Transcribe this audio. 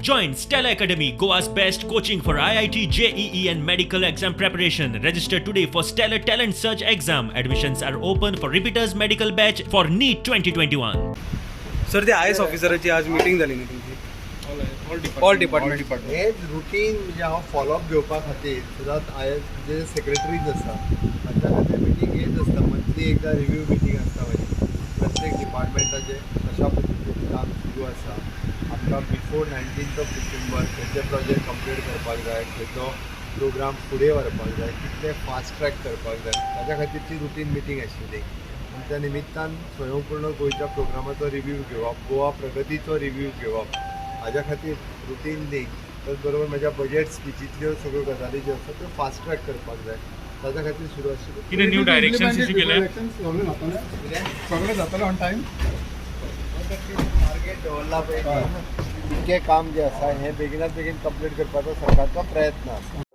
Join Stella Academy, Goa's best coaching for IIT, JEE and medical exam preparation. Register today for Stellar Talent Search exam. Admissions are open for repeaters medical batch for NEET 2021. Sir ते I S ऑफिसराची आज meeting जाली न्ही तुमची all department हेच routine म्हणजे हांव follow up घेवपा खातीर सदांच जे सेक्रेटरीज आसा तांच्या खातीर मिटींग घेत आसता. मंथली एकदा रिव्यू मिटींग आसता म्हाजी प्रत्येक डिपार्टमेंटाचे कशा पद्दतीन काम सुरू आसा. आमकां बिफोर 19 डिसेंबर खंयचे प्रोजेक्ट कंप्लीट करपाक जाय, खंयचो प्रोग्राम फुडें व्हरपाक जाय, कितले फास्ट ट्रॅक करपाक जाय, ताच्या खातीरची रुटीन मिटींग आशिल्ली. आनी त्या निमित्तान स्वयंपूर्ण गोंयच्या प्रोग्रामाचो रिव्यू घेवप, गोवा प्रगतीचो रिव्यू घेवप, हाज्या खातीर रुटीन न्ही त्याच बरोबर म्हज्या बजेट स्पिचींतल्यो सगळ्यो गजाली ज्यो आसा त्यो फास्ट ट्रॅक करपाक जाय ताच्या खातीर सुरू आशिल्ली. कितें न्यू डायरेक्शन्स इश्यू केल्या सगळें जातलें ऑन टायम. टार्गेट दवरला पळय इतकें काम जें आसा हें बेगिनात बेगीन कंप्लीट करपाचो सरकारचो प्रयत्न आसा.